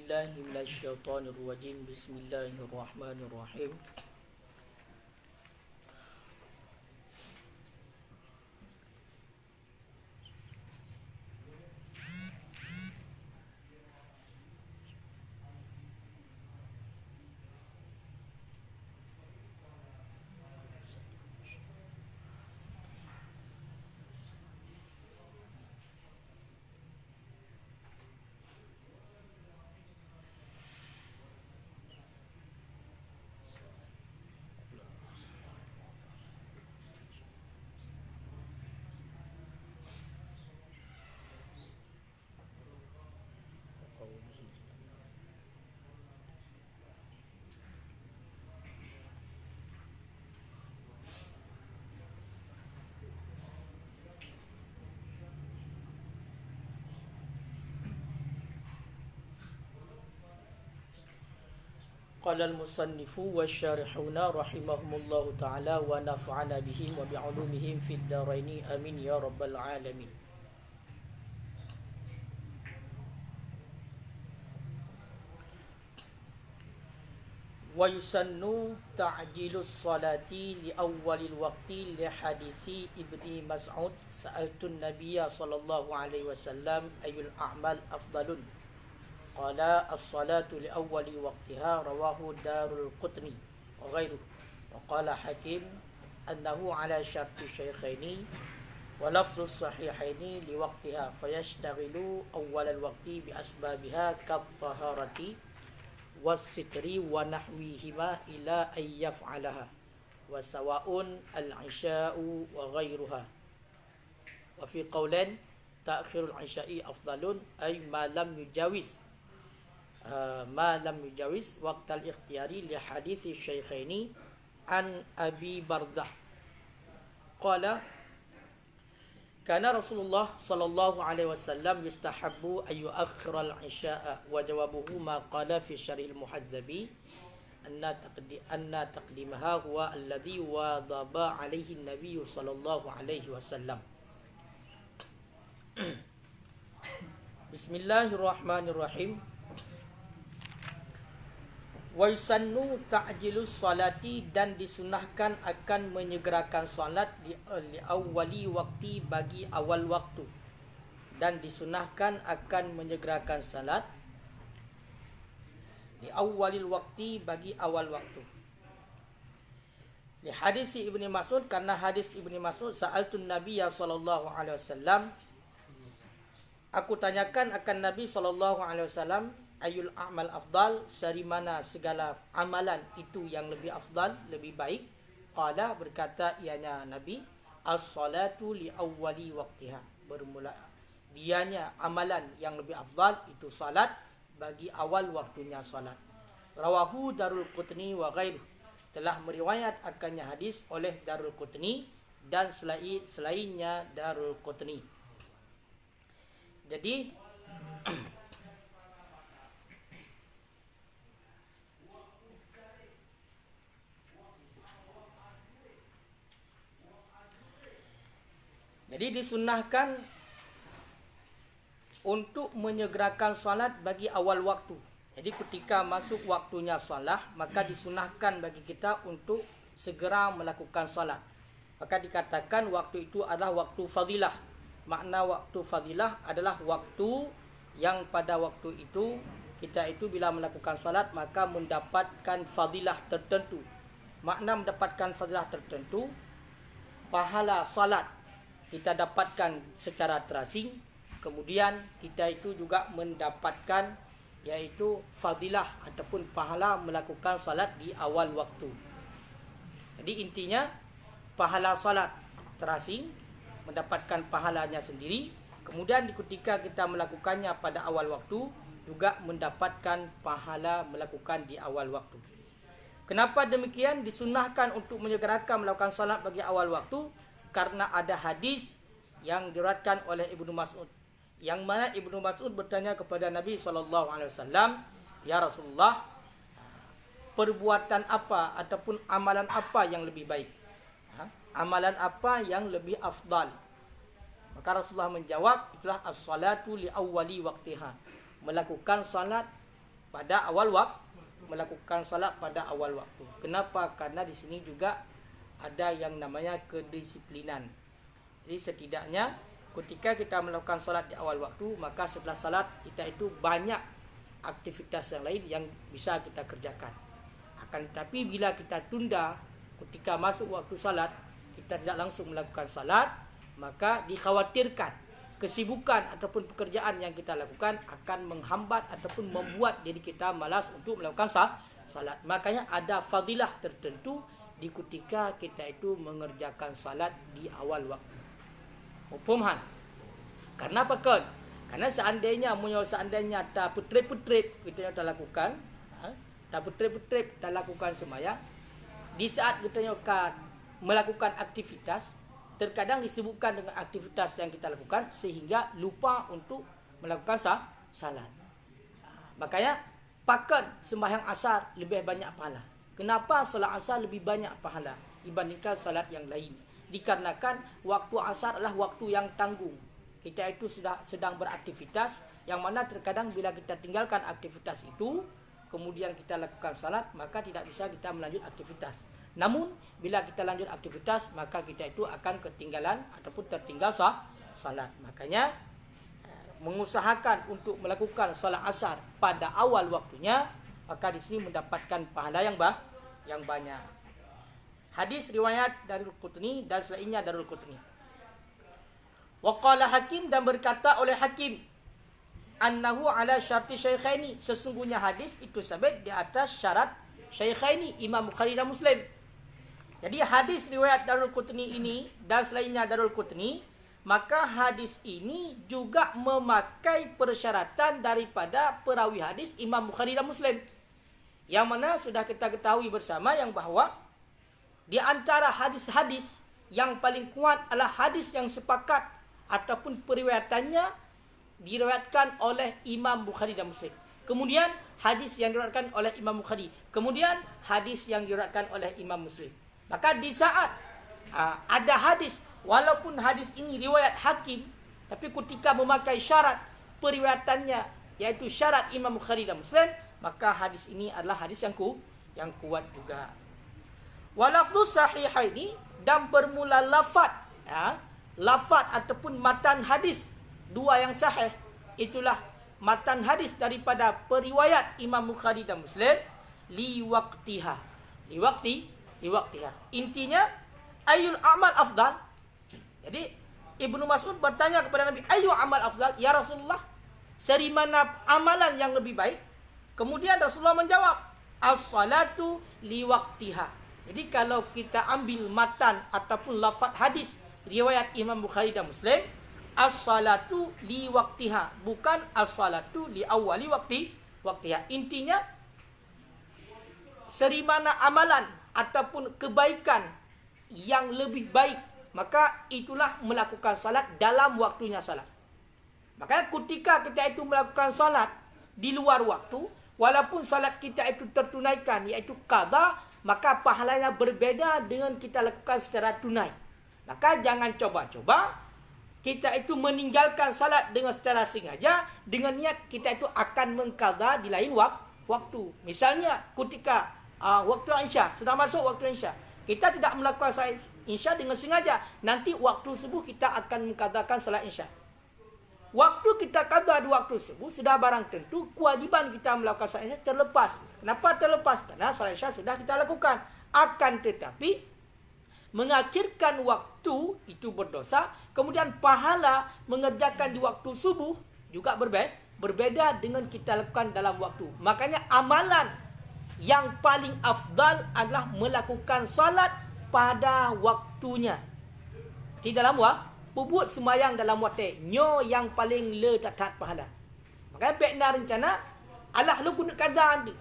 بالله من الشيطان الرجيم. بسم الله الرحمن الرحيم. قال المصنف والشارحون رحمهم الله تعالى ونفعنا بهم وبعلومهم في الدارين آمين يا رب العالمين. ويسن تعجيل الصلاة لأول الوقت لحديث ابن مسعود سألت النبي صلى الله عليه وسلم أي الأعمال أفضل قال الصلاة لأول وقتها رواه دار القطني وغيره. وقال حكيم أنه على شرط الشيخين ولفظ الصحيحين لوقتها فيشتغل أول الوقت بأسبابها كالطهارة والستر ونحوهما إلى أن يفعلها وسواء العشاء وغيرها. وفي قولين تأخير العشاء أفضل أي ما لم يجاوز وقت الاختيار لحديث الشيخين عن أبي بردة قال كان رسول الله صلى الله عليه وسلم يستحب أن يؤخر العشاء وجوابه ما قال في شرح المحذب أن تقديمها هو الذي واظب عليه النبي صلى الله عليه وسلم. بسم الله الرحمن الرحيم. Wa yusannu ta'jilus salati dan disunahkan akan menyegerakan salat di awali waktu bagi awal waktu, dan disunahkan akan menyegerakan salat di awalil waktu bagi awal waktu. Di hadis Ibnu Mas'ud, karena hadis Ibnu Mas'ud sa'altun Nabiyya sallallahu alaihi wasallam, aku tanyakan akan Nabi sallallahu alaihi wasallam, ayul a'mal afdal, dari mana segala amalan itu yang lebih afdal, lebih baik. Qala, berkata ianya Nabi, as-salatu li awwali waqtiha, bermula dianya amalan yang lebih afdal itu salat bagi awal waktunya salat. Rawahu Darul Qutni wa ghairuh, telah meriwayat akannya hadis oleh Darul Qutni dan selainnya Darul Qutni. Jadi disunnahkan untuk menyegerakan salat bagi awal waktu. Jadi ketika masuk waktunya salat, maka disunahkan bagi kita untuk segera melakukan salat. Maka dikatakan waktu itu adalah waktu fadilah. Makna waktu fadilah adalah waktu yang pada waktu itu kita itu bila melakukan salat maka mendapatkan fadilah tertentu. Makna mendapatkan fadilah tertentu, pahala salat kita dapatkan secara terasing, kemudian kita itu juga mendapatkan yaitu fadilah ataupun pahala melakukan salat di awal waktu. Jadi intinya pahala salat terasing, mendapatkan pahalanya sendiri, kemudian ketika kita melakukannya pada awal waktu juga mendapatkan pahala melakukan di awal waktu. Kenapa demikian? Disunnahkan untuk menyegerakan melakukan salat bagi awal waktu karena ada hadis yang diriwayatkan oleh Ibnu Mas'ud, yang mana Ibnu Mas'ud bertanya kepada Nabi SAW, ya Rasulullah, perbuatan apa ataupun amalan apa yang lebih baik? Amalan apa yang lebih afdal? Maka Rasulullah menjawab, itulah as-salatu li awwali waqtiha, melakukan salat pada awal waktu, melakukan salat pada awal waktu. Kenapa? Karena di sini juga ada yang namanya kedisiplinan. Jadi setidaknya ketika kita melakukan salat di awal waktu, maka setelah salat kita itu banyak aktivitas yang lain yang bisa kita kerjakan. Akan tetapi bila kita tunda ketika masuk waktu salat, kita tidak langsung melakukan salat, maka dikhawatirkan kesibukan ataupun pekerjaan yang kita lakukan akan menghambat ataupun membuat diri kita malas untuk melakukan salat. Makanya ada fadilah tertentu di ketika kita itu mengerjakan salat di awal waktu. Pemahaman? Karena apa kan? Karena seandainya tak petrip-petrip kita dah lakukan, tak petrip-petrip dah lakukan sembahyang, di saat kita melakukan aktivitas, terkadang disibukkan dengan aktivitas yang kita lakukan sehingga lupa untuk melakukan salat. Makanya pakan sembahyang asar lebih banyak pahala. Kenapa salat asar lebih banyak pahala dibandingkan salat yang lain? Dikarenakan waktu asar adalah waktu yang tanggung. Kita itu sedang beraktivitas, yang mana terkadang bila kita tinggalkan aktivitas itu, kemudian kita lakukan salat, maka tidak bisa kita melanjut aktivitas. Namun bila kita lanjut aktivitas, maka kita itu akan ketinggalan ataupun tertinggal salat. Makanya mengusahakan untuk melakukan salat asar pada awal waktunya, maka di sini mendapatkan pahala yang banyak. Hadis riwayat Darul Qutni dan selainnya Darul Qutni. Waqala Hakim, dan berkata oleh Hakim, annahu ala syarti syaikhaini, sesungguhnya hadis itu sabit di atas syarat syaikhaini, Imam Bukhari dan Muslim. Jadi hadis riwayat Darul Qutni ini dan selainnya Darul Qutni, maka hadis ini juga memakai persyaratan daripada perawi hadis Imam Bukhari dan Muslim. Yang mana sudah kita ketahui bersama yang bahawa di antara hadis-hadis yang paling kuat adalah hadis yang sepakat ataupun periwayatannya diriwayatkan oleh Imam Bukhari dan Muslim. Kemudian hadis yang diriwayatkan oleh Imam Bukhari. Kemudian hadis yang diriwayatkan oleh Imam Muslim. Maka di saat ada hadis, walaupun hadis ini riwayat Hakim, tapi ketika memakai syarat periwayatannya, yaitu syarat Imam Bukhari dan Muslim, maka hadis ini adalah hadis yang kuat juga. Walafdhu sahihaini, dan bermula lafaz, lafaz ataupun matan hadis dua yang sahih, itulah matan hadis daripada periwayat Imam Bukhari dan Muslim, liwaqtiha, liwaqtiha. Intinya ayul amal afdal. Jadi Ibnu Mas'ud bertanya kepada Nabi, ayu amal afdal ya Rasulullah, seri mana amalan yang lebih baik? Kemudian Rasulullah menjawab, as-salatu liwaqtiha. Jadi kalau kita ambil matan ataupun lafaz hadis riwayat Imam Bukhari dan Muslim, as-salatu liwaqtiha, bukan as-salatu li awwali waqtiha. Intinya seri mana amalan ataupun kebaikan yang lebih baik, maka itulah melakukan salat dalam waktunya salat. Maka ketika kita itu melakukan salat di luar waktu, walaupun salat kita itu tertunaikan, iaitu qada, maka pahalanya berbeza dengan kita lakukan secara tunai. Maka jangan coba-coba kita itu meninggalkan salat dengan secara sengaja dengan niat kita itu akan mengqada di lain waktu. Misalnya ketika waktu Isya, sudah masuk waktu Isya, kita tidak melakukan salat Isya dengan sengaja, nanti waktu subuh kita akan mengqadakan salat Isya. Waktu kita qada di waktu subuh, sudah barang tentu kewajiban kita melakukan salat Isya terlepas. Kenapa terlepas? Karena salat Isya sudah kita lakukan. Akan tetapi mengakhirkan waktu itu berdosa, kemudian pahala mengerjakan di waktu subuh juga berbeda dengan kita lakukan dalam waktu. Makanya amalan yang paling afdal adalah melakukan salat pada waktunya. Di dalam buat sembahyang dalam waktu nyo yang paling le tak pahala. Makanya bekna rencana Allah lu guna kaza nanti.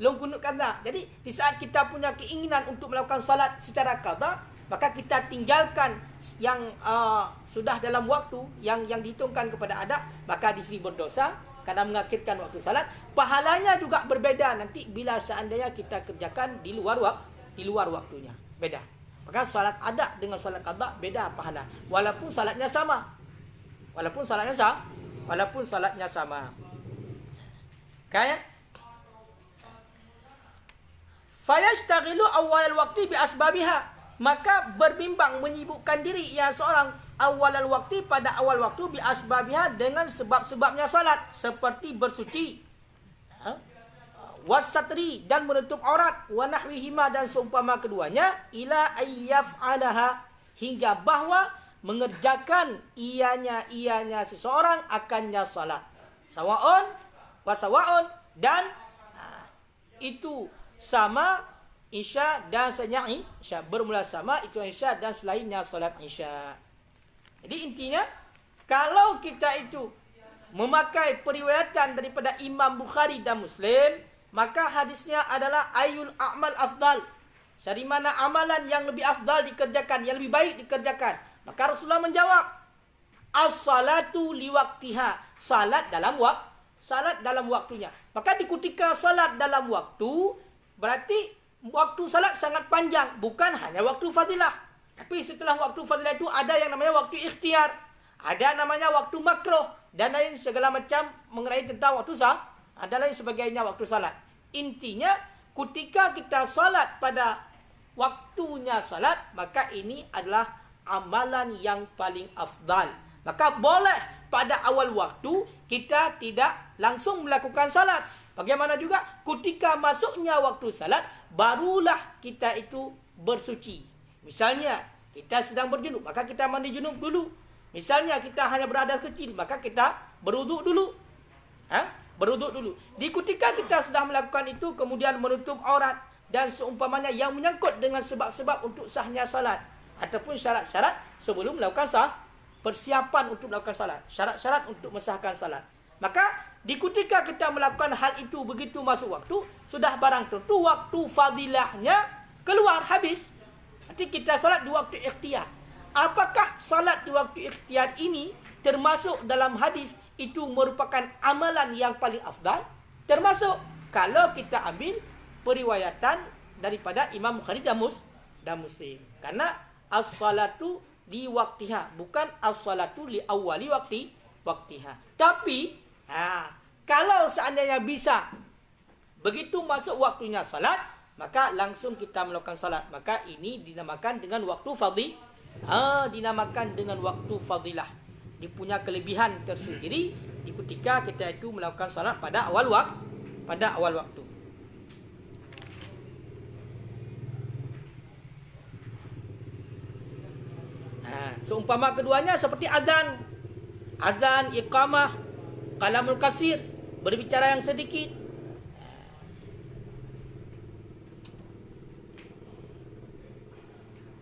Lu guna kaza. Jadi di saat kita punya keinginan untuk melakukan salat secara qada, maka kita tinggalkan yang sudah dalam waktu yang dihitungkan kepada adab, maka di sini berdosa karena mengakhirkan waktu salat. Pahalanya juga berbeda nanti bila seandainya kita kerjakan di luar waktunya. Beda. Maka salat adab dengan salat qada beda pahala. Walaupun salatnya sama. Walaupun salatnya sama. Kayak Fayashtaghilu awal waktu bi asbabiha. Maka berbimbang menyibukkan diri ia seorang awal waktu pada awal waktu bi asbabiha dengan sebab-sebabnya salat seperti bersuci, wasatri dan menutup aurat, wa nahwihima dan seumpama keduanya, ila ayyaf'alaha hingga bahwa mengerjakan ianya seseorang akannya salat. Sawaun wa sawaun dan itu sama Isya dan selainnya Isya, bermula sama itu Isya dan selainnya solat Isya. Jadi intinya, kalau kita itu memakai periwayatan daripada Imam Bukhari dan Muslim, maka hadisnya adalah ayul a'mal afdal. Dari mana amalan yang lebih afdal dikerjakan, yang lebih baik dikerjakan. Maka Rasulullah menjawab, as-salatu liwaktiha. Salat dalam waktunya. Maka di ketika salat dalam waktu, berarti waktu salat sangat panjang, bukan hanya waktu fadilah. Tapi setelah waktu fadilah itu ada yang namanya waktu ikhtiar, ada namanya waktu makruh, dan lain segala macam mengenai tentang waktu sah, ada lain sebagainya waktu salat. Intinya, ketika kita salat pada waktunya salat, maka ini adalah amalan yang paling afdal. Maka boleh pada awal waktu kita tidak langsung melakukan salat. Bagaimana juga ketika masuknya waktu salat, barulah kita itu bersuci. Misalnya kita sedang berjunub, maka kita mandi junub dulu. Misalnya kita hanya berhadas kecil, maka kita berwuduk dulu. Berwuduk dulu. Di ketika kita sudah melakukan itu, kemudian menutup aurat dan seumpamanya yang menyangkut dengan sebab-sebab untuk sahnya salat ataupun syarat-syarat sebelum melakukan persiapan untuk melakukan salat, syarat-syarat untuk mensahkan salat. Maka di ketika kita melakukan hal itu begitu masuk waktu, sudah barang tentu waktu fadilahnya keluar habis. Nanti kita salat di waktu ikhtiar. Apakah salat di waktu ikhtiar ini termasuk dalam hadis itu merupakan amalan yang paling afdal? Termasuk kalau kita ambil periwayatan daripada Imam Bukhari dan Muslim. Karena as-salatu li waktiha, bukan as-salatu li awali waktiha. Tapi kalau seandainya bisa begitu masuk waktunya salat, maka langsung kita melakukan salat. Maka ini dinamakan dengan waktu dinamakan dengan waktu fadilah. Dia punya kelebihan tersendiri di ketika kita itu melakukan salat pada awal waktu. Seumpama keduanya seperti azan, iqamah, kalamul kasir, berbicara yang sedikit.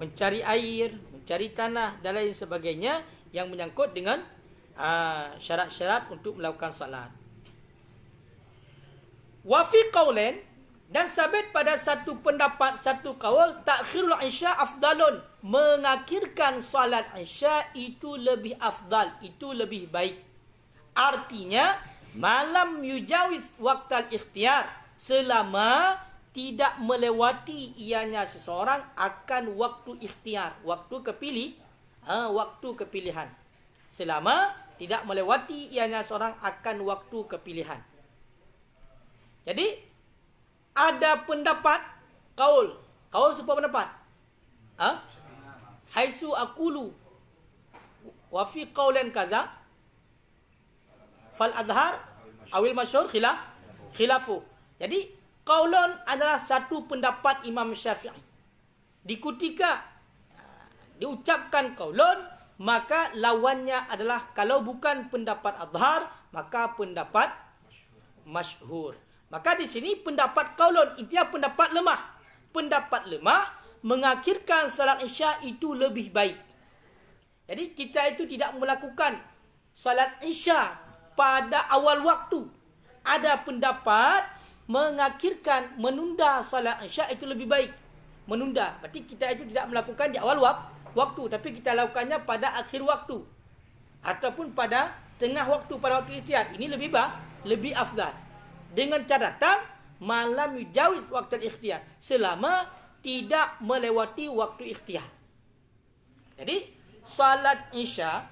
Mencari air, mencari tanah dan lain sebagainya yang menyangkut dengan syarat-syarat untuk melakukan salat. Wa fi qaulain, dan sabit pada satu pendapat, satu kaul, takhirul isya afdalun, mengakhirkan salat isya itu lebih afdal, itu lebih baik. Artinya malam yujawiz waqtal ikhtiar, selama tidak melewati ianya seseorang akan waktu ikhtiar, waktu kepilihan. Selama tidak melewati ianya seorang akan waktu kepilihan. Jadi ada pendapat kaul sebuah pendapat. Haisu aqulu wa fi qaulin kaza fal adhar awil masyhur khilafu. Jadi qaulun adalah satu pendapat Imam Syafi'i. Di ketika diucapkan qaulun, maka lawannya adalah kalau bukan pendapat adhar, maka pendapat masyhur. Maka di sini pendapat qaulun, intinya pendapat lemah. Pendapat lemah mengakhirkan salat isya itu lebih baik. Jadi kita itu tidak melakukan salat isya pada awal waktu. Ada pendapat mengakhirkan, menunda salat isya itu lebih baik. Menunda, berarti kita itu tidak melakukan di awal waktu, tapi kita lakukannya pada akhir waktu ataupun pada tengah waktu, pada waktu ikhtiar. Ini lebih afdal. Dengan catatan malam yujawiz waktu ikhtiar, selama tidak melewati waktu ikhtiar. Jadi salat isya,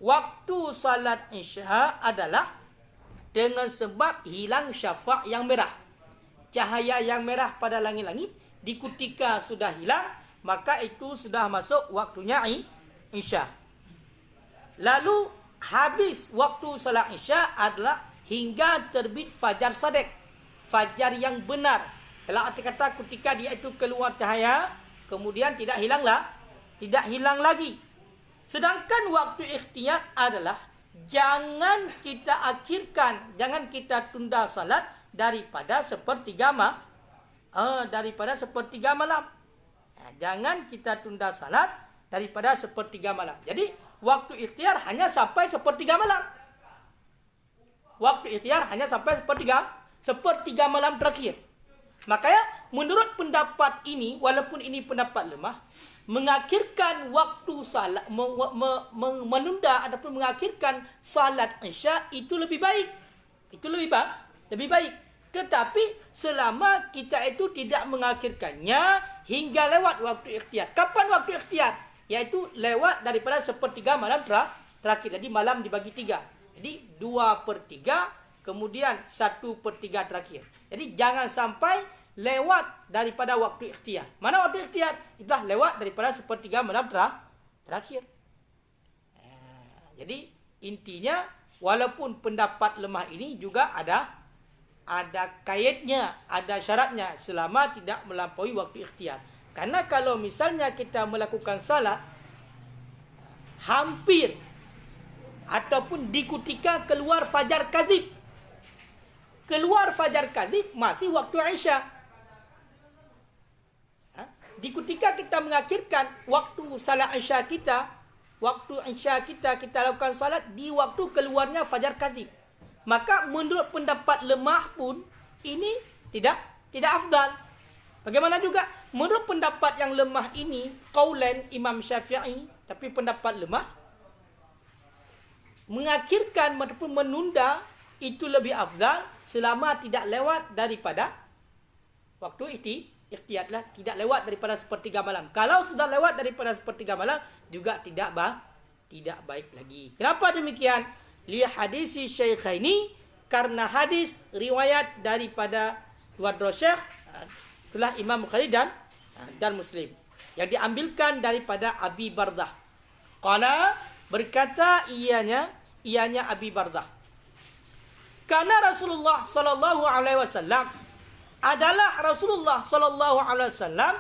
waktu salat isya adalah dengan sebab hilang syafa' yang merah. cahaya yang merah pada langit-langit, di ketika sudah hilang, maka itu sudah masuk waktunya Isya. Lalu habis waktu salat Isya adalah hingga terbit fajar shadiq, fajar yang benar. Kalau arti kata ketika dia itu keluar cahaya, kemudian tidak hilang lagi. Sedangkan waktu ikhtiyar adalah jangan kita akhirkan, jangan kita tunda salat daripada sepertiga malam. Jangan kita tunda salat daripada sepertiga malam. Jadi waktu ikhtiyar hanya sampai sepertiga malam. Waktu ikhtiyar hanya sampai sepertiga malam terakhir. Makanya menurut pendapat ini, walaupun ini pendapat lemah, mengakhirkan waktu salat, menunda ataupun mengakhirkan salat Isya itu lebih baik. Itu lebih baik. Tetapi selama kita itu tidak mengakhirkannya hingga lewat waktu ikhtiyar. Kapan waktu ikhtiyar? Yaitu lewat daripada sepertiga malam terakhir. Jadi malam dibagi 3. Jadi 2/3, kemudian 1/3 terakhir. Jadi jangan sampai lewat daripada waktu ikhtiyar. Mana waktu ikhtiyar? Itulah lewat daripada sepertiga malam terakhir. Jadi intinya, walaupun pendapat lemah ini juga ada kaidnya, ada syaratnya, selama tidak melampaui waktu ikhtiyar. Karena kalau misalnya kita melakukan salat hampir ataupun di ketika keluar fajar kadzib, masih waktu Isya. Di ketika kita mengakhirkan waktu salat Isya kita, kita lakukan salat di waktu keluarnya fajar kadzib, maka menurut pendapat lemah pun ini tidak afdal. Bagaimana juga menurut pendapat yang lemah ini, qaulan Imam Syafi'i, tapi pendapat lemah, mengakhirkan ataupun menunda itu lebih afdal selama tidak lewat daripada waktu ikhtiyar, tidak lewat daripada sepertiga malam. Kalau sudah lewat daripada sepertiga malam juga tidak baik lagi. Kenapa demikian? Li hadisi Syaikhaini, karena hadis riwayat daripada dua Syekh, itulah Imam Bukhari dan Muslim, yang diambilkan daripada Abi Bardah. Qala, berkata ianya Abi Bardah, karena Rasulullah sallallahu alaihi wasallam, adalah Rasulullah sallallahu alaihi wasallam,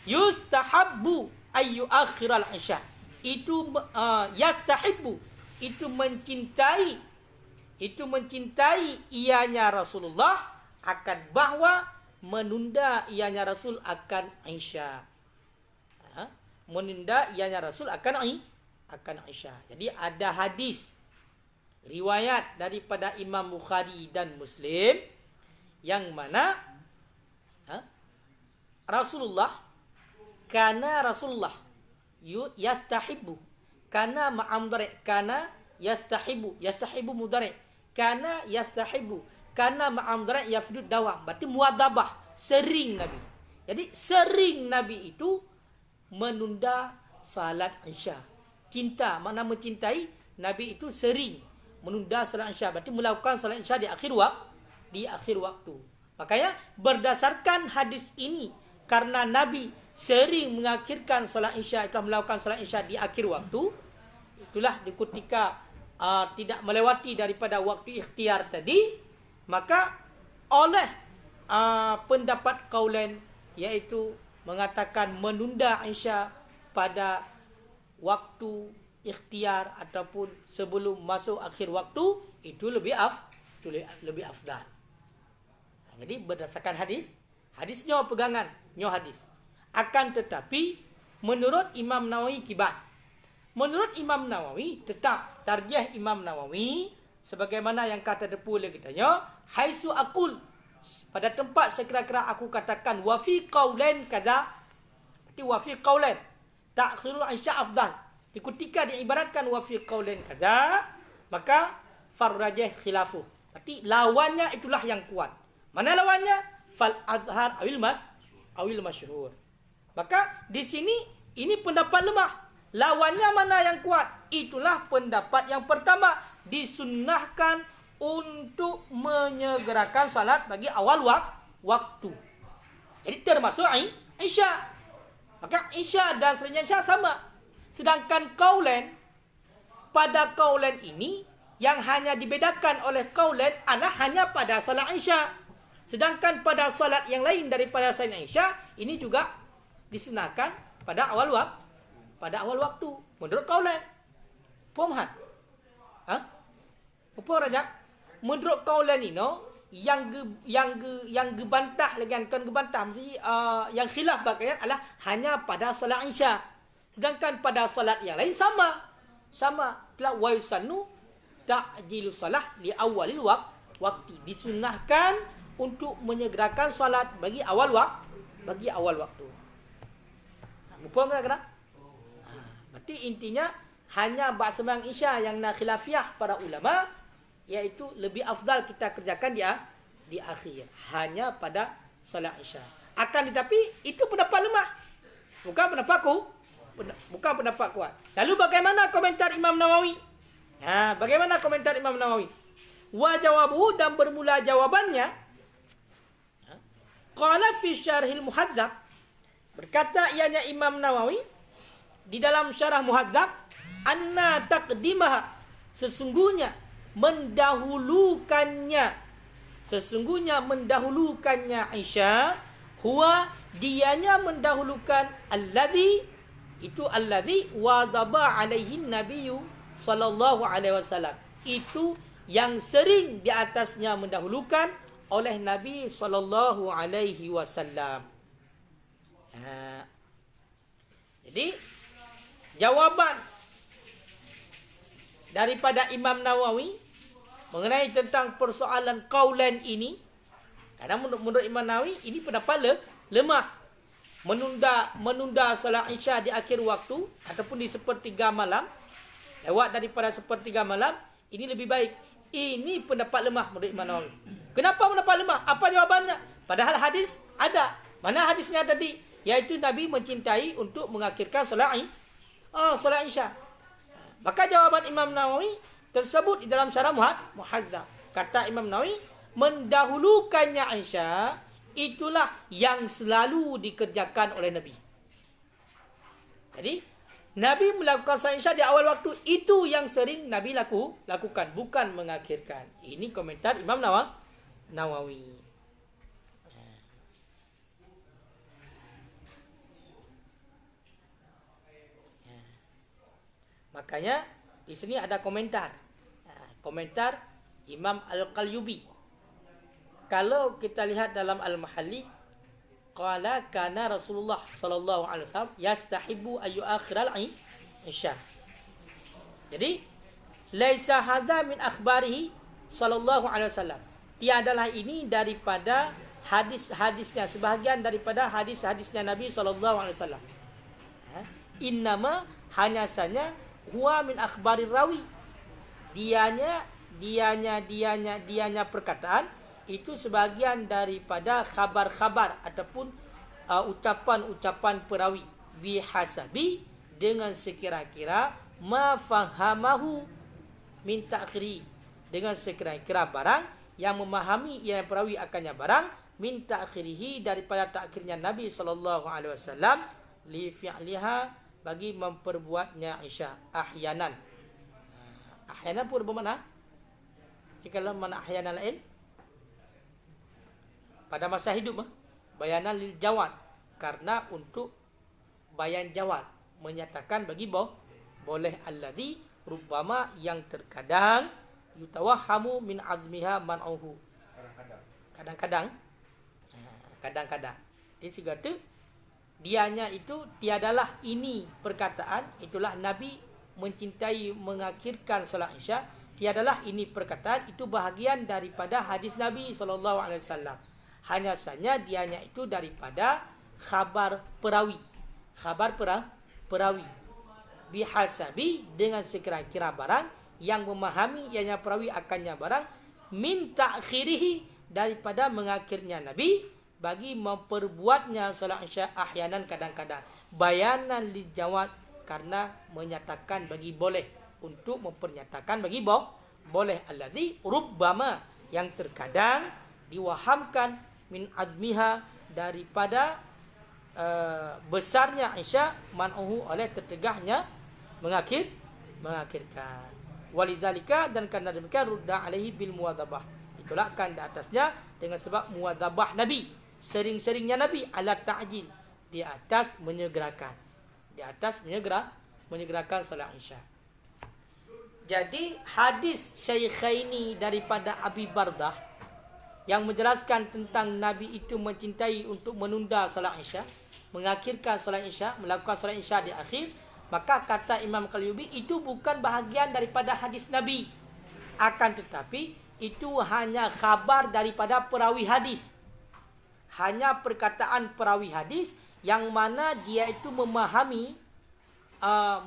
yustahabbu ayyu akhiral isya. Itu yastahibbu, itu mencintai ianya Rasulullah akan bahwa menunda ianya Rasul akan Isya. Menunda ianya Rasul akan Isya. Jadi ada hadis riwayat daripada Imam Bukhari dan Muslim yang mana Rasulullah yastahibbu, kana ma'amdari, kana yastahibu mudari, kana yastahibu, kana ma'amdari yafdud dawam. Berarti muadzabah, sering Nabi. Jadi sering Nabi itu menunda salat Isya. Cinta, makna mencintai, Nabi itu sering menunda salat Isya. Berarti melakukan salat Isya di akhir waktu. Makanya berdasarkan hadis ini, karena Nabi sering mengakhirkan salat Isya, atau melakukan salat Isya di akhir waktu, itulah di ketika tidak melewati daripada waktu ikhtiyar tadi, maka oleh pendapat qaulan, yaitu mengatakan menunda Isya pada waktu ikhtiyar ataupun sebelum masuk akhir waktu, itu lebih afdal. Jadi berdasarkan hadisnya pegangan, hadis. Akan tetapi menurut Imam Nawawi kibat, menurut Imam Nawawi tetap tarjih Imam Nawawi sebagaimana yang kata depu oleh kitanya, haisu aqul, pada tempat sekira-kira aku katakan wa fi qaulan kaza, berarti wa fi qaulan ta'khirul isya afdal. Di ketika diibaratkan wa fi qaulan kaza, maka farrajih khilafu, berarti lawannya itulah yang kuat. Mana lawannya? Fal adhar awil masyhur. Maka di sini ini pendapat lemah. Lawannya mana yang kuat? Itulah pendapat yang pertama, disunnahkan untuk menyegerakan salat bagi waktu. Jadi termasuk Isya. Maka Isya dan selain Isya sama. Sedangkan kaulen, pada kaulen ini yang hanya dibedakan oleh kaulen adalah hanya pada salat Isya. Sedangkan pada salat yang lain daripada salat Isya, ini juga disunahkan pada awal waktu. Menurut kaulen. Pemahat? Apa Rajab? Menurut kaulen ini, yang gebantah lagi kan gebantah mesti yang khilaf bagian adalah hanya pada salat Isya. Sedangkan pada salat yang lain sama telah wa yusannu ta'jilu salah li awalil waqti, disunahkan untuk menyegerakan salat bagi awal waktu. Lupa enggak kena? Berarti intinya hanya bab sembahyang Isya yang nak khilafiyah para ulama, iaitu lebih afdal kita kerjakan di akhir, hanya pada salat Isya. Akan tetapi itu pendapat lemah, bukan pendapat kuat. Lalu bagaimana komentar Imam Nawawi? Bagaimana komentar Imam Nawawi? Wa jawabuhu, dan bermula jawabannya, qala fi syarhil muhadzab, berkata ianya Imam Nawawi di dalam syarah muhadzab, anna taqdimaha, sesungguhnya mendahulukannya Isya, huwa, dianya mendahulukan alladhi wadaba alaihi nabiyyu sallallahu alaihi wasallam, itu yang sering di atasnya mendahulukan oleh Nabi sallallahu alaihi wasallam. Jadi jawaban daripada Imam Nawawi mengenai tentang persoalan kaulan ini, karena menurut Imam Nawawi ini pendapat lemah. Menunda salat Isya di akhir waktu ataupun di sepertiga malam, lewat daripada sepertiga malam, ini lebih baik. Ini pendapat lemah menurut Imam Nawawi. Kenapa pendapat lemah? Apa jawabannya? Padahal hadis ada. Mana hadisnya tadi? Yaitu Nabi mencintai untuk mengakhirkan salat Isya. Maka jawaban Imam Nawawi tersebut di dalam syarah muhadzab. Kata Imam Nawawi, mendahulukannya Isya itulah yang selalu dikerjakan oleh Nabi. Jadi Nabi melakukan salat Isya di awal waktu, itu yang sering Nabi lakukan, bukan mengakhirkan. Ini komentar Imam Nawawi. Makanya di sini ada komentar. Komentar Imam Al-Qalyubi. Kalau kita lihat dalam Al-Mahalli, qala kana Rasulullah sallallahu alaihi wasallam yastahibu ayu akhiral Isya. Jadi laisa hadza min akhbarihi sallallahu alaihi wasallam. Tiadalah ini daripada hadis-hadisnya, sebahagian daripada hadis-hadisnya Nabi sallallahu alaihi wasallam. Innama, hanya saja, huwa min akhbarir rawi. Dianya perkataan itu sebahagian daripada khabar-khabar ataupun ucapan-ucapan perawi, bihasabi, dengan sekira-kira, ma fahamahu min ta'khiri, dengan sekira-kira barang yang memahami yang perawi akannya barang, min ta'khirihi, daripada ta'khirnya Nabi sallallahu alaihi wasallam, li fi'liha, bagi memperbuatnya Isya, ahyanan. Ahyanan pun bermakna, jika mana ahyanan lain pada masa hidup, bayanan lil jawad, karena untuk bayan jawad, menyatakan bagi boleh, alladhi, rubbama, yang terkadang, yutawahhamu min azmiha man'uhu, kadang-kadang. Jadi segala dianya itu tiadalah ini perkataan, itulah Nabi mencintai mengakhirkan salat Isya, tiadalah ini perkataan, itu bahagian daripada hadis Nabi SAW. Hanya saja dianya itu daripada khabar perawi, bihasabi, dengan sekira-kira barang yang memahami ianya perawi akannya barang, min ta'khirihi, daripada mengakhirnya Nabi bagi memperbuatnya salat Isya ahyanan, kadang-kadang, bayanan li jawaz, karena menyatakan bagi boleh, untuk mempernyatakan bagi boleh, alladzi rubbama, yang terkadang diwahamkan min azmiha, daripada besarnya Isya, man'uhu, oleh tertegahnya mengakhirkan. Walidzalika, dan karena demikian, rudda alaihi bil muwadzabah, ditolakkan di atasnya dengan sebab muwadzabah Nabi, sering-seringnya Nabi, ala ta'jil, di atas menyegerakan, menyegerakan salat Isya. Jadi hadis Syaikhaini daripada Abi Bardah yang menjelaskan tentang Nabi itu mencintai untuk menunda salat Isya, mengakhirkan salat Isya, melakukan salat Isya di akhir, maka kata Imam Qalyubi, itu bukan bahagian daripada hadis Nabi, akan tetapi itu hanya khabar daripada perawi hadis, hanya perkataan perawi hadis yang mana dia itu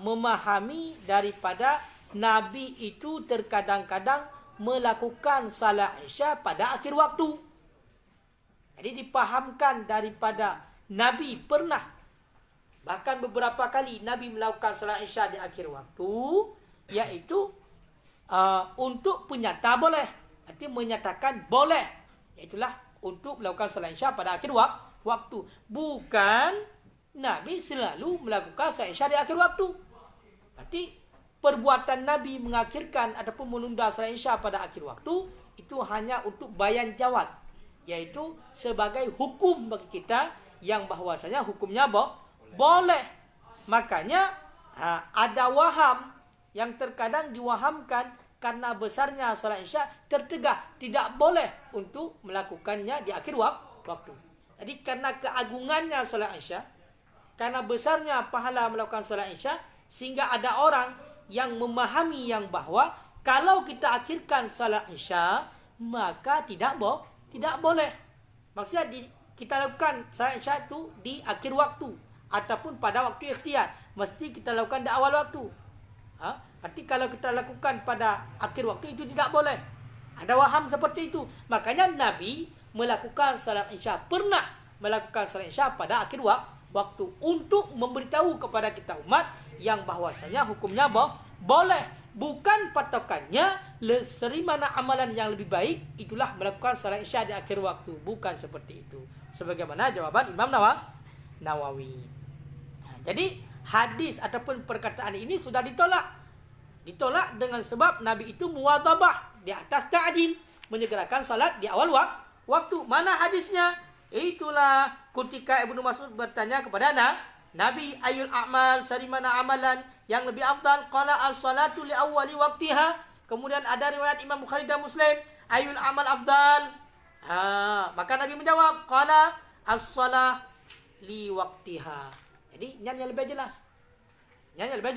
memahami daripada Nabi itu terkadang-kadang melakukan salat Isya pada akhir waktu. Jadi dipahamkan daripada Nabi pernah, bahkan beberapa kali Nabi melakukan salat Isya di akhir waktu, iaitu untuk penyata boleh, artinya menyatakan boleh, iaitulah untuk melakukan salat Isya pada akhir waktu. Bukan Nabi selalu melakukan salat Isya di akhir waktu. Berarti perbuatan Nabi mengakhirkan ataupun menunda salat Isya pada akhir waktu itu hanya untuk bayan jawaz, iaitu sebagai hukum bagi kita yang bahwasanya hukumnya boleh. Makanya ada waham yang terkadang diwahamkan karena besarnya salat Isya tertegah tidak boleh untuk melakukannya di akhir waktu. Jadi karena keagungannya salat Isya, karena besarnya pahala melakukan salat Isya, sehingga ada orang yang memahami yang bahwa kalau kita akhirkan salat Isya maka tidak boleh. Maksudnya kita lakukan salat Isya itu di akhir waktu ataupun pada waktu ikhtiar, mesti kita lakukan di awal waktu. Berarti kalau kita lakukan pada akhir waktu itu tidak boleh. Ada waham seperti itu. Makanya Nabi melakukan salat Isya, pernah melakukan salat Isya pada akhir waktu untuk memberitahu kepada kita umat yang bahwasanya hukumnya boleh. Bukan patokannya seri mana amalan yang lebih baik itulah melakukan salat Isya di akhir waktu. Bukan seperti itu, sebagaimana jawaban Imam Nawawi. Jadi hadis ataupun perkataan ini sudah ditolak dengan sebab Nabi itu muwadzabah di atas ta'jil, menyegerakan salat di awal waktu. Mana hadisnya? Itulah ketika Ibnu Mas'ud bertanya kepada Nabi, ayul a'mal, sari mana amalan yang lebih afdal? Qala as-salatu li awwali waqtiha. Kemudian ada riwayat Imam Bukhari dan Muslim, ayul amal afdal? Maka Nabi menjawab, qala as-salah li waqtiha. Jadi yang lebih jelas. Yang lebih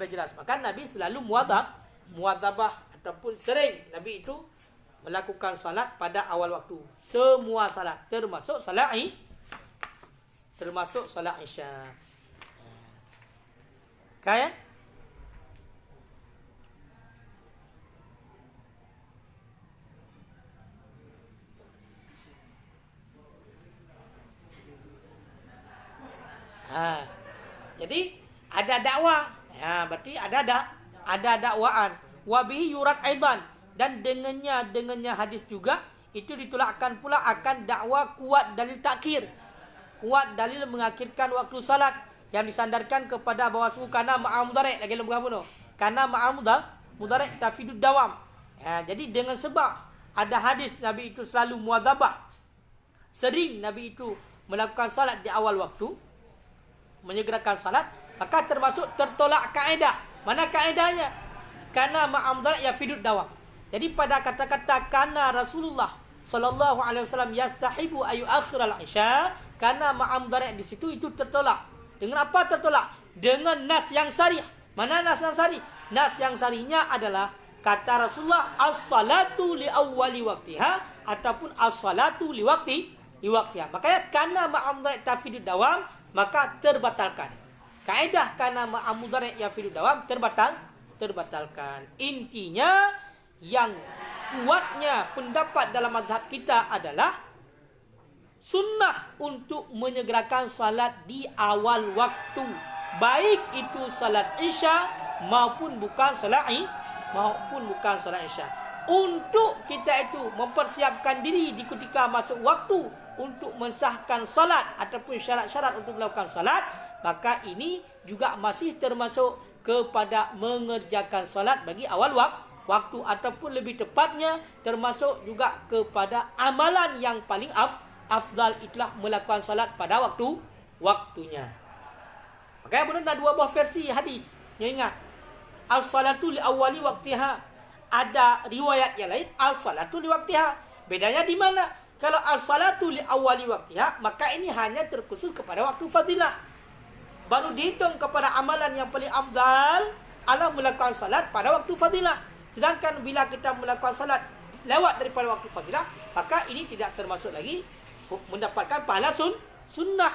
jelas. Maka Nabi selalu muwadzabah ataupun sering Nabi itu melakukan salat pada awal waktu. Semua salat, termasuk salat Isya. Kan? Jadi ada dakwah. Berarti ada dakwaan. Wabihi yurat aidan, dan dengannya hadis juga itu ditolakkan pula akan dakwah kuat dalil takhir, kuat dalil mengakhirkan waktu salat yang disandarkan kepada bawaslu kana ma'am mudhari' lagi lembu kamu no. Kana ma'am mudhari' tafidud dawam. Jadi dengan sebab ada hadis Nabi itu selalu muwadzabah, sering Nabi itu melakukan salat di awal waktu, menyegerakan salat, maka termasuk tertolak kaedah. Mana kaedahnya? Kana ma'am mudhari' yafidud dawam. Jadi pada kata-kata kana Rasulullah sallallahu alaihi wasallam yastahibu ayu akhiral isya, kana ma'am mudhari' di situ itu tertolak. Dengan apa tertolak? Dengan nas yang sarih. Mana nas yang sarih? Nas yang sarihnya adalah kata Rasulullah as-salatu li awwali waqtiha ataupun as-salatu li waqtiha. Makanya kana ma'am mudhari' tafidud dawam, maka terbatalkan. Kaedah kana ma'am mudhari' yafidud dawam terbatalkan. Intinya yang kuatnya pendapat dalam mazhab kita adalah sunnah untuk menyegerakan salat di awal waktu, baik itu salat Isya maupun bukan salat Isya. untuk kita itu mempersiapkan diri di ketika masuk waktu untuk mensahkan salat ataupun syarat-syarat untuk melakukan salat, maka ini juga masih termasuk kepada mengerjakan salat bagi awal waktu ataupun lebih tepatnya termasuk juga kepada amalan yang paling afdal, itulah melakukan salat pada waktunya. Maka benar ada dua buah versi hadis. Yang ingat, as-salatu li awwali waqtiha. Ada riwayat yang lain as-salatu li waqtiha. Bedanya di mana? Kalau as-salatu li awwali waqtiha, maka ini hanya terkhusus kepada waktu fadilah. Baru dihitung kepada amalan yang paling afdal adalah melakukan salat pada waktu fadilah. Sedangkan bila kita melakukan salat lewat daripada waktu fadilah, maka ini tidak termasuk lagi mendapatkan pahala sunnah.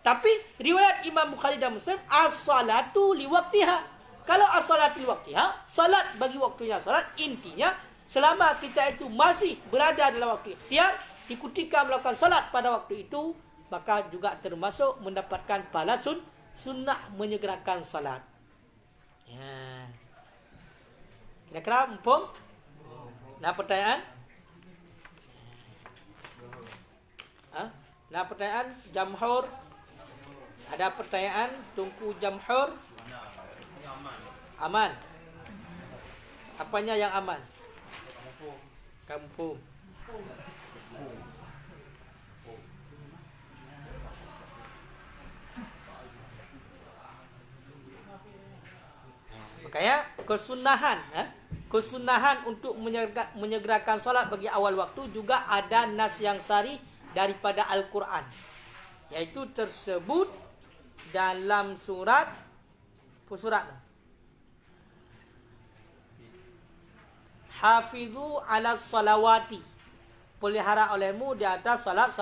Tapi riwayat Imam Bukhari dan Muslim, as-salatu liwaqtiha. Kalau as-salatu liwaqtiha, salat bagi waktunya salat, intinya selama kita itu masih berada dalam waktu ikhtiar, di ketika melakukan salat pada waktu itu, maka juga termasuk mendapatkan pahala sunnah menyegerakan salat. Ya. Kira-kira mumpung? Nah, pertanyaan? Nah, pertanyaan jamhur. Ada pertanyaan Tungku jamhur? Aman. Apanya yang aman? Kampung. Makanya kesunahan, kesunahan untuk menyegerakan salat bagi awal waktu juga ada nas yang sahih daripada Al-Quran, yaitu tersebut dalam surat Hafizu ala salawati, pelihara olehmu di atas salat.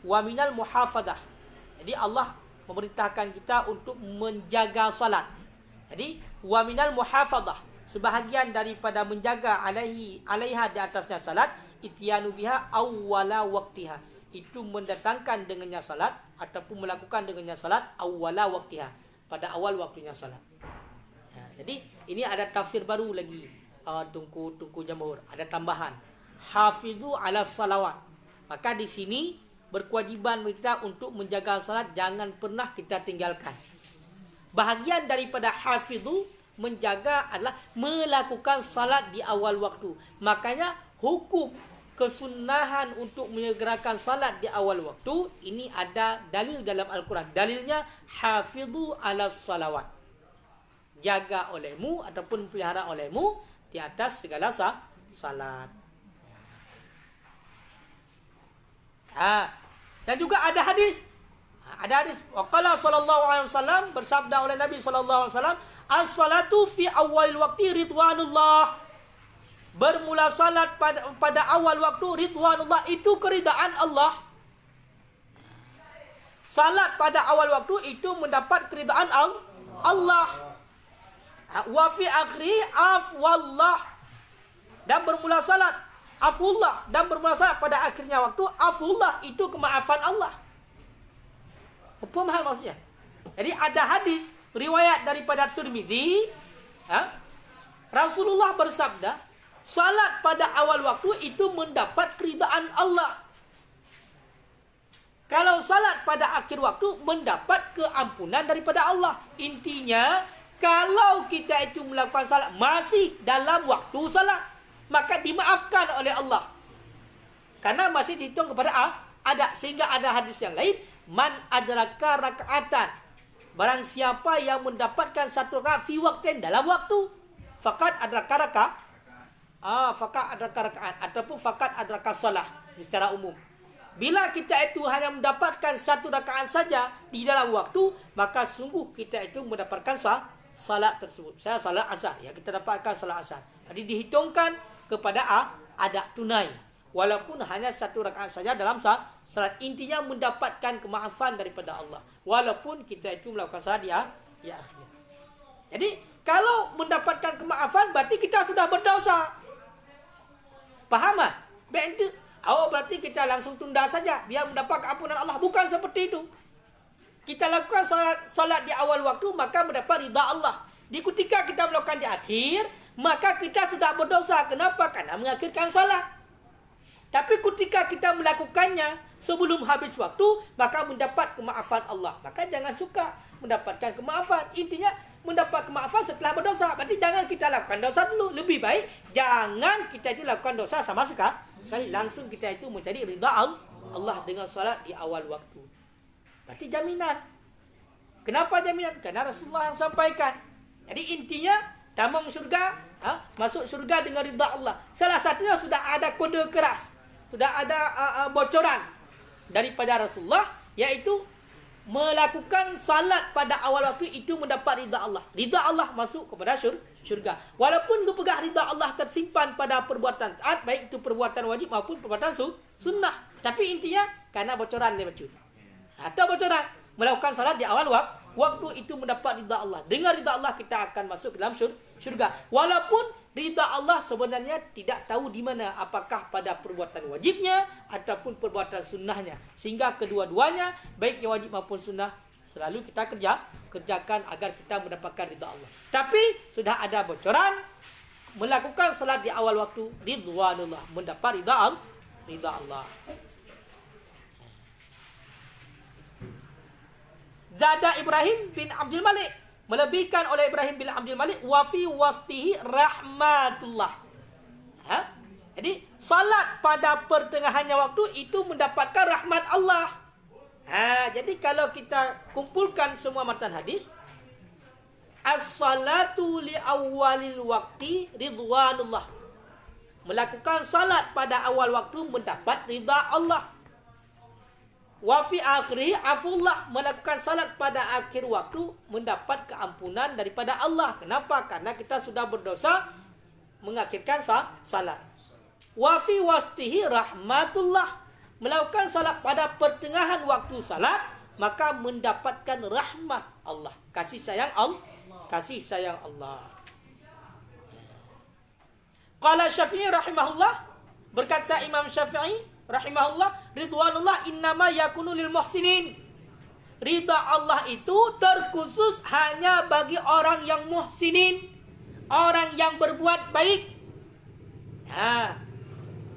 Wa minal muhafadah, jadi Allah memerintahkan kita untuk menjaga salat. Jadi wa minal muhafadah, sebahagian daripada menjaga alaiha di atasnya salat, ityanu biha awwala waqtiha, itu mendatangkan dengannya salat ataupun melakukan dengannya salat awwala waqtiha, pada awal waktunya salat. Jadi ini ada tafsir baru lagi, Tungku jamhur, ada tambahan hafizu ala salawat. Maka di sini berkewajiban kita untuk menjaga salat, jangan pernah kita tinggalkan. Bahagian daripada hafizu, menjaga, adalah melakukan salat di awal waktu. Makanya hukum kesunahan untuk menyegerakan salat di awal waktu ini ada dalil dalam Al-Quran. Dalilnya hafizu ala salawat, jaga olehmu ataupun pelihara olehmu di atas segala salat. Dan juga ada hadis. Waqala sallallahu alaihi wasallam, bersabda oleh Nabi sallallahu alaihi wasallam, as-salatu fi awalil waqti ridwanullah. Bermula salat pada awal waktu ridwanullah, itu keridaan Allah. Salat pada awal waktu itu mendapat keridaan Allah. Wa fi akhri afwallah, dan bermula salat afullah, dan bermula salat pada akhirnya waktu afullah, itu kemaafan Allah. Apa mahal maksudnya? Jadi ada hadis riwayat daripada Tirmidzi, Rasulullah bersabda, salat pada awal waktu itu mendapat keridaan Allah. Kalau salat pada akhir waktu mendapat keampunan daripada Allah. Intinya, kalau kita itu melakukan salat masih dalam waktu salat, maka dimaafkan oleh Allah. Karena masih dihitung kepada ada. Sehingga ada hadis yang lain, man adraka raka'atan, barang siapa yang mendapatkan satu rakaat fi waqtin, dalam waktu, faqad adraka raka'at, ataupun faqad adraka shalah secara umum. Bila kita itu hanya mendapatkan satu rakaat saja di dalam waktu, maka sungguh kita itu mendapatkan salat tersebut. Saya salat asar, ya, kita dapatkan salat asar. Jadi dihitungkan kepada ada tunai, walaupun hanya satu rakaat saja dalam salat. Intinya mendapatkan kemaafan daripada Allah, walaupun kita itu melakukan salat di akhir. Jadi kalau mendapatkan kemaafan, berarti kita sudah berdosa. Paham tak? Berarti kita langsung tunda saja biar mendapat keampunan Allah. Bukan seperti itu. Kita lakukan salat di awal waktu, maka mendapat ridha Allah. Di ketika kita melakukan di akhir, maka kita sudah berdosa. Kenapa? Karena mengakhirkan salat. Tapi ketika kita melakukannya sebelum habis waktu, maka mendapat kemaafan Allah. Maka jangan suka mendapatkan kemaafan. Intinya mendapat kemaafan setelah berdosa. Berarti jangan kita lakukan dosa dulu. Lebih baik jangan kita itu lakukan dosa sama sekali. Langsung kita itu mencari ridha Allah dengan salat di awal waktu. Berarti jaminan. Kenapa jaminan? Karena Rasulullah yang sampaikan. Jadi intinya tamang surga, masuk surga dengan ridha Allah. Salah satunya sudah ada kode keras, sudah ada bocoran daripada Rasulullah, yaitu melakukan salat pada awal waktu itu mendapat ridha Allah. Ridha Allah masuk kepada syurga. Walaupun berpegang ridha Allah tersimpan pada perbuatan taat, baik itu perbuatan wajib maupun perbuatan sunnah. Tapi intinya karena bocoran dia baca. Atau bocoran melakukan salat di awal waktu itu mendapat ridha Allah. Dengan ridha Allah kita akan masuk ke dalam syurga. Walaupun ridha Allah sebenarnya tidak tahu di mana, apakah pada perbuatan wajibnya ataupun perbuatan sunnahnya. Sehingga kedua-duanya, baik yang wajib maupun sunnah, selalu kita kerjakan agar kita mendapatkan ridha Allah. Tapi sudah ada bocoran, melakukan salat di awal waktu, ridwanullah, mendapat ridha Allah. Zada Ibrahim bin Abdul Malik, melebihkan oleh Ibrahim bin Abdul Malik, wa fi wastihi rahmatullah. Jadi salat pada pertengahannya waktu itu mendapatkan rahmat Allah. Jadi kalau kita kumpulkan semua matan hadis, as-salatu li awwalil waqti ridwanullah. Melakukan salat pada awal waktu mendapat ridha Allah. Wa fi akhiri afullah, melakukan salat pada akhir waktu mendapat keampunan daripada Allah. Kenapa? Karena kita sudah berdosa mengakhirkan salat. Wa fi wastihi rahmatullah, melakukan salat pada pertengahan waktu salat, maka mendapatkan rahmat Allah, kasih sayang Allah. Qala Syafi'i rahimahullah, berkata Imam Syafi'i rahimahullah, ridwanullah innama yakunu lil muhsinin. Ridha Allah itu terkhusus hanya bagi orang yang muhsinin, orang yang berbuat baik.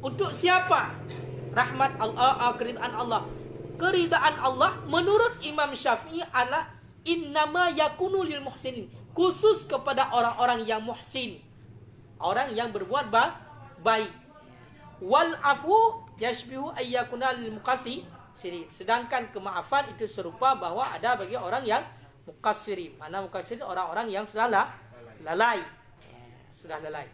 Untuk siapa? Rahmat Allah, keridaan Allah. Keridaan Allah menurut Imam Syafi'i adalah innama yakunu lil muhsinin, khusus kepada orang-orang yang muhsin, orang yang berbuat baik. Wal afu yashbihu ayyakuna lil muqassirin. Sedangkan kemaafan itu serupa bahwa ada bagi orang yang muqassirin. Mana muqassirin? Orang-orang yang sudah lalai. Sudah lalai.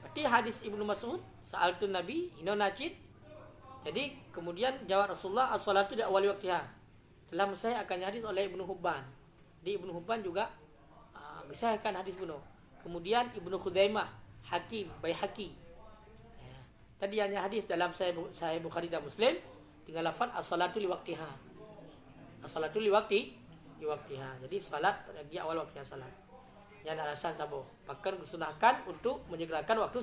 Berarti hadis Ibnu Mas'ud, sa'altun Nabi ino najid. Jadi kemudian jawab Rasulullah, as-salatu di awal waktiha. Dalam saya akan hadis oleh Ibnu Hubban. Di Ibnu Hubban juga saya akan hadis bunuh. Kemudian Ibnu Khuzaimah, Hakim, Baihaqi. Tadi hanya hadis dalam Sahih Bukhari dan Muslim dengan lafaz as-salatu li waktiha. As-salatu li waktiha. Jadi salat di awal waktiha salat. Yang alasan sabo. Bahkan disunahkan untuk menyegerakan waktu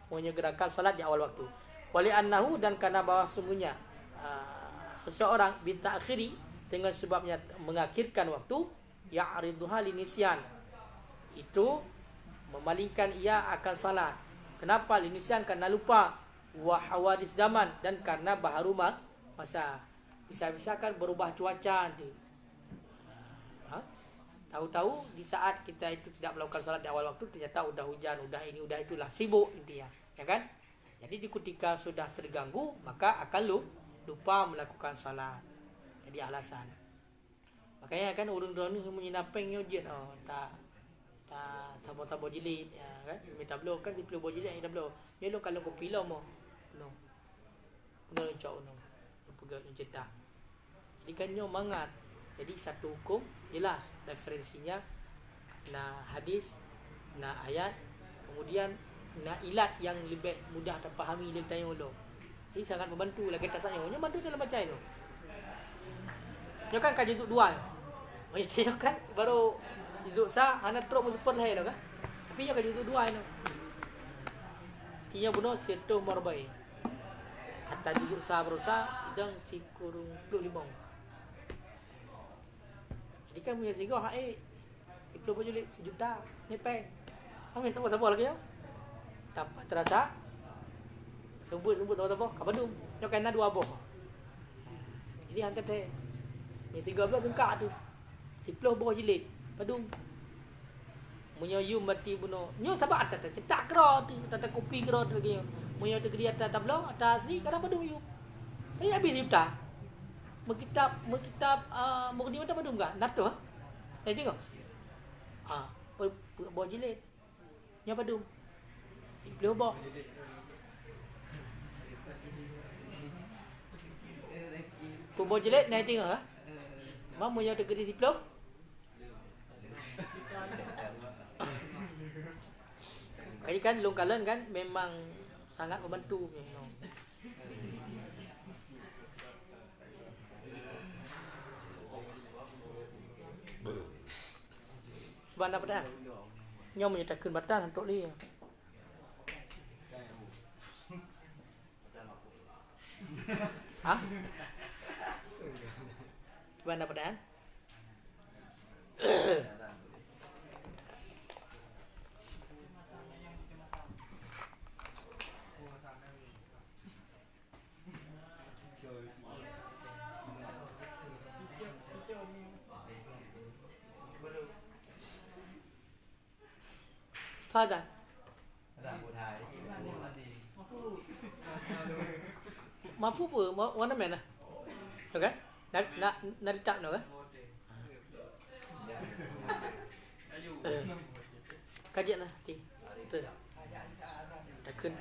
menyegerakan salat di awal waktu. Wali annahu, dan karena bahwa sungguhnya seseorang binta akhiri dengan sebabnya mengakhirkan waktu, ya'riduha linisyan, itu memalingkan ia akan salat. Kenapa linisyan? Karena lupa. Wa hawadis zaman, dan karena baharu masa. Bisa-bisa kan berubah cuaca nanti. Tahu-tahu di saat kita itu tidak melakukan salat di awal waktu, ternyata udah hujan, udah ini, udah itulah, sibuk intinya, ya kan? Jadi ketika sudah terganggu, maka akan lupa melakukan salat. Jadi alasan. Makanya kan urang-urang ni menyinapeng nyojit, tak sabo-sabo jilid, ya kan? Minta blow kan, di blow jilid ni dah blow. Ni lo kalau ko pilo mo. No. No cok no. Pegang cetak. Jadi kan nyo mangat. Jadi satu hukum jelas referensinya, na hadis, na ayat, kemudian nak ilat yang lebih mudah terpahami dia tanya Allah. Ini sangat membantu lah kita tanya. Nya bantu dalam baca itu. Dia kan kaji untuk dua. Dia kan baru izuk sa hana teruk super lah kan. Tapi dia kaji untuk dua itu. Tinya bunuh setuh marbai. Hatta di usaha berusaha idang si kurung 25. Jadi kan punya sigo itu boleh sejuta nepeng. Kami sama-sama lagi ya. Tanpa terasa sebut apa kabadum. Nyo kena 2 boh. Jadi angkat teh. Ni 13 tengkak tu. 10 boh jilid. Padung. Munyo yu mati bunuh. Nyo sabar tak cetak kero tu, tak kopi kero tu lagi. Munyo tu gedi atas tablo, atas ni kadang padung yu. Ni habis cipta. Menkitab mukni mata padung enggak? Nato ha? Tengok. Boh jilid. Nyo padung. 10 boh. Ku boh jilid naik tengok ha? Mak munyo tu gedi 10. Jadi kan long kalen kan memang sangat membantu memang. Bana pada. Nyom menyatakan batan untuk ni. Hah? Bana pada. Father. Mafu apa? Mana mana? Okay? Nak ditak no kan? Kajian lah ti.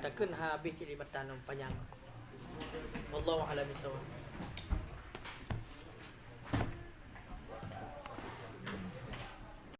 Takkan habis jadi batan panjang. Wallahu a'lam bishawab.